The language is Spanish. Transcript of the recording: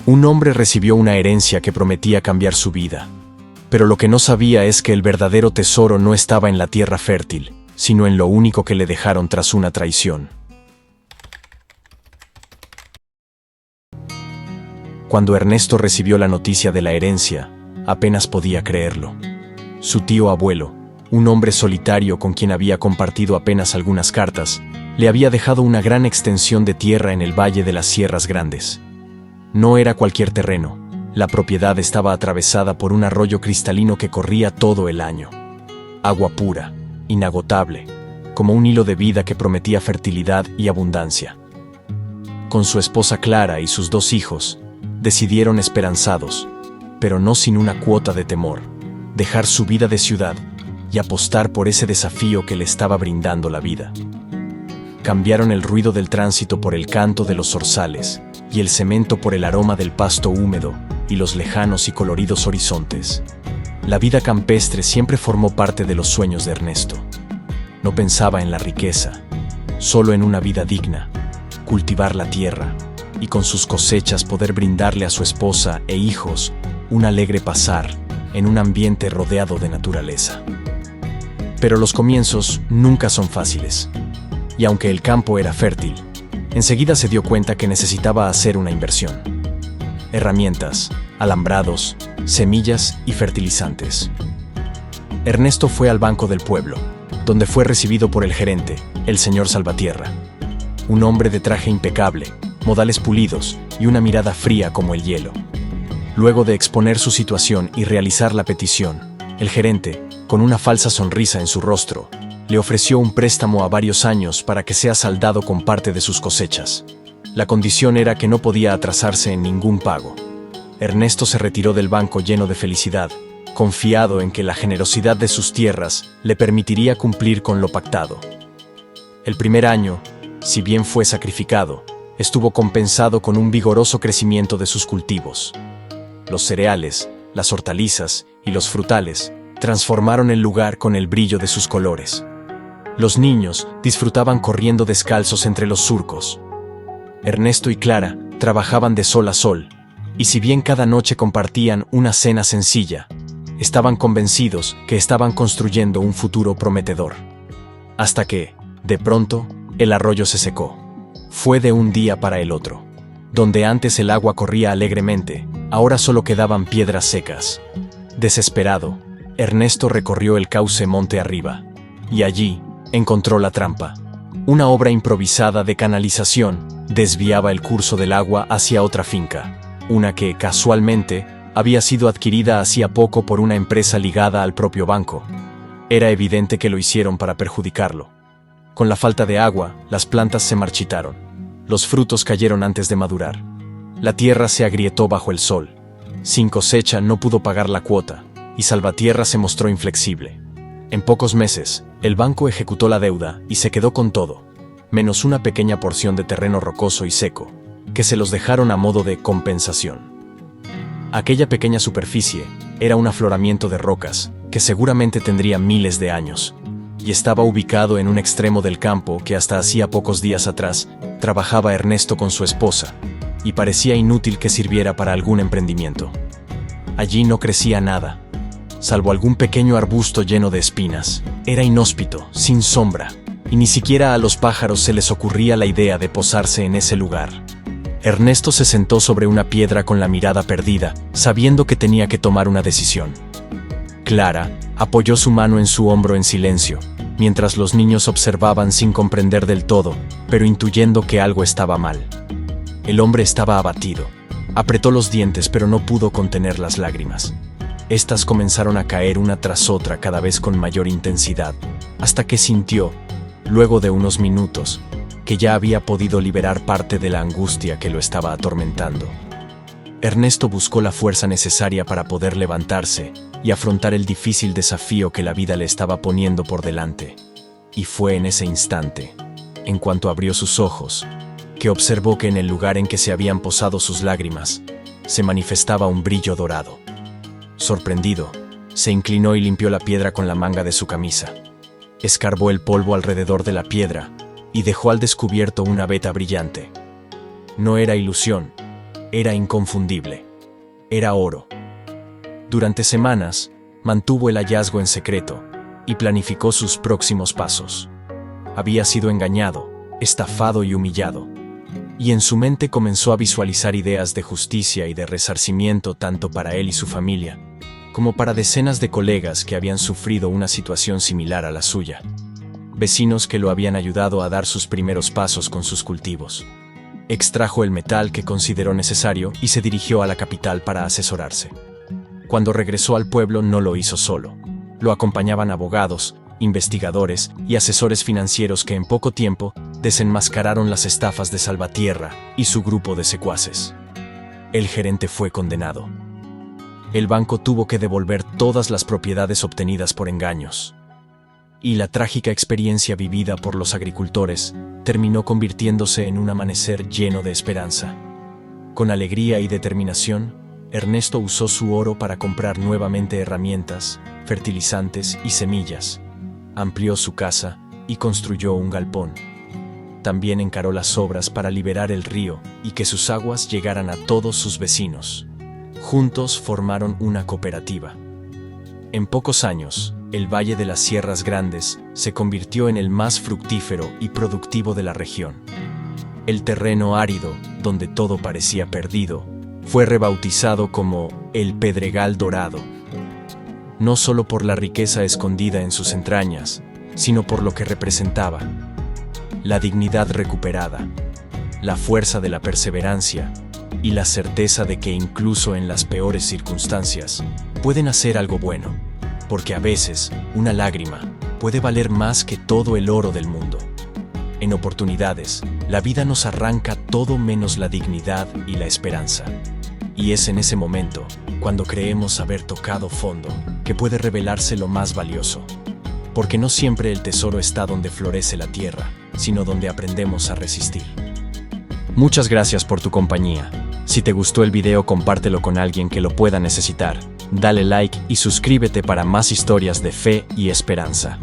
Un hombre recibió una herencia que prometía cambiar su vida. Pero lo que no sabía es que el verdadero tesoro no estaba en la tierra fértil, sino en lo único que le dejaron tras una traición. Cuando Ernesto recibió la noticia de la herencia, apenas podía creerlo. Su tío abuelo, un hombre solitario con quien había compartido apenas algunas cartas, le había dejado una gran extensión de tierra en el Valle de las Sierras Grandes. No era cualquier terreno. La propiedad estaba atravesada por un arroyo cristalino que corría todo el año. Agua pura, inagotable, como un hilo de vida que prometía fertilidad y abundancia. Con su esposa Clara y sus 2 hijos, decidieron esperanzados, pero no sin una cuota de temor, dejar su vida de ciudad y apostar por ese desafío que le estaba brindando la vida. Cambiaron el ruido del tránsito por el canto de los zorzales y el cemento por el aroma del pasto húmedo y los lejanos y coloridos horizontes. La vida campestre siempre formó parte de los sueños de Ernesto. No pensaba en la riqueza, solo en una vida digna, cultivar la tierra y con sus cosechas poder brindarle a su esposa e hijos un alegre pasar en un ambiente rodeado de naturaleza. Pero los comienzos nunca son fáciles. Y aunque el campo era fértil, enseguida se dio cuenta que necesitaba hacer una inversión. Herramientas, alambrados, semillas y fertilizantes. Ernesto fue al banco del pueblo, donde fue recibido por el gerente, el señor Salvatierra. Un hombre de traje impecable, modales pulidos y una mirada fría como el hielo. Luego de exponer su situación y realizar la petición, el gerente, con una falsa sonrisa en su rostro, le ofreció un préstamo a varios años para que sea saldado con parte de sus cosechas. La condición era que no podía atrasarse en ningún pago. Ernesto se retiró del banco lleno de felicidad, confiado en que la generosidad de sus tierras le permitiría cumplir con lo pactado. El primer año, si bien fue sacrificado, estuvo compensado con un vigoroso crecimiento de sus cultivos. Los cereales, las hortalizas y los frutales transformaron el lugar con el brillo de sus colores. Los niños disfrutaban corriendo descalzos entre los surcos. Ernesto y Clara trabajaban de sol a sol, y si bien cada noche compartían una cena sencilla, estaban convencidos que estaban construyendo un futuro prometedor. Hasta que, de pronto, el arroyo se secó. Fue de un día para el otro. Donde antes el agua corría alegremente, ahora solo quedaban piedras secas. Desesperado, Ernesto recorrió el cauce monte arriba, y allí encontró la trampa. Una obra improvisada de canalización desviaba el curso del agua hacia otra finca, una que, casualmente, había sido adquirida hacía poco por una empresa ligada al propio banco. Era evidente que lo hicieron para perjudicarlo. Con la falta de agua, las plantas se marchitaron. Los frutos cayeron antes de madurar. La tierra se agrietó bajo el sol. Sin cosecha no pudo pagar la cuota, y Salvatierra se mostró inflexible. En pocos meses, el banco ejecutó la deuda y se quedó con todo, menos una pequeña porción de terreno rocoso y seco, que se los dejaron a modo de compensación. Aquella pequeña superficie era un afloramiento de rocas que seguramente tendría miles de años, y estaba ubicado en un extremo del campo que hasta hacía pocos días atrás trabajaba Ernesto con su esposa, y parecía inútil que sirviera para algún emprendimiento. Allí no crecía nada, salvo algún pequeño arbusto lleno de espinas. Era inhóspito, sin sombra, y ni siquiera a los pájaros se les ocurría la idea de posarse en ese lugar. Ernesto se sentó sobre una piedra con la mirada perdida, sabiendo que tenía que tomar una decisión. Clara apoyó su mano en su hombro en silencio, mientras los niños observaban sin comprender del todo, pero intuyendo que algo estaba mal. El hombre estaba abatido. Apretó los dientes, pero no pudo contener las lágrimas. Estas comenzaron a caer una tras otra cada vez con mayor intensidad, hasta que sintió, luego de unos minutos, que ya había podido liberar parte de la angustia que lo estaba atormentando. Ernesto buscó la fuerza necesaria para poder levantarse y afrontar el difícil desafío que la vida le estaba poniendo por delante. Y fue en ese instante, en cuanto abrió sus ojos, que observó que en el lugar en que se habían posado sus lágrimas, se manifestaba un brillo dorado. Sorprendido, se inclinó y limpió la piedra con la manga de su camisa. Escarbó el polvo alrededor de la piedra y dejó al descubierto una veta brillante. No era ilusión, Era inconfundible. Era oro. Durante semanas, mantuvo el hallazgo en secreto y planificó sus próximos pasos. Había sido engañado, estafado y humillado, y en su mente comenzó a visualizar ideas de justicia y de resarcimiento tanto para él y su familia, como para decenas de colegas que habían sufrido una situación similar a la suya, vecinos que lo habían ayudado a dar sus primeros pasos con sus cultivos. Extrajo el metal que consideró necesario y se dirigió a la capital para asesorarse. Cuando regresó al pueblo no lo hizo solo. Lo acompañaban abogados, investigadores y asesores financieros que en poco tiempo desenmascararon las estafas de Salvatierra y su grupo de secuaces. El gerente fue condenado. El banco tuvo que devolver todas las propiedades obtenidas por engaños. Y la trágica experiencia vivida por los agricultores terminó convirtiéndose en un amanecer lleno de esperanza. Con alegría y determinación, Ernesto usó su oro para comprar nuevamente herramientas, fertilizantes y semillas. Amplió su casa y construyó un galpón. También encaró las obras para liberar el río y que sus aguas llegaran a todos sus vecinos. Juntos formaron una cooperativa. En pocos años, el Valle de las Sierras Grandes se convirtió en el más fructífero y productivo de la región. El terreno árido, donde todo parecía perdido, fue rebautizado como el Pedregal Dorado, no solo por la riqueza escondida en sus entrañas, sino por lo que representaba: la dignidad recuperada, la fuerza de la perseverancia y la certeza de que incluso en las peores circunstancias pueden hacer algo bueno, porque a veces una lágrima puede valer más que todo el oro del mundo. En oportunidades, la vida nos arranca todo menos la dignidad y la esperanza. Y es en ese momento, cuando creemos haber tocado fondo, que puede revelarse lo más valioso. Porque no siempre el tesoro está donde florece la tierra, sino donde aprendemos a resistir. Muchas gracias por tu compañía. Si te gustó el video, compártelo con alguien que lo pueda necesitar. Dale like y suscríbete para más historias de fe y esperanza.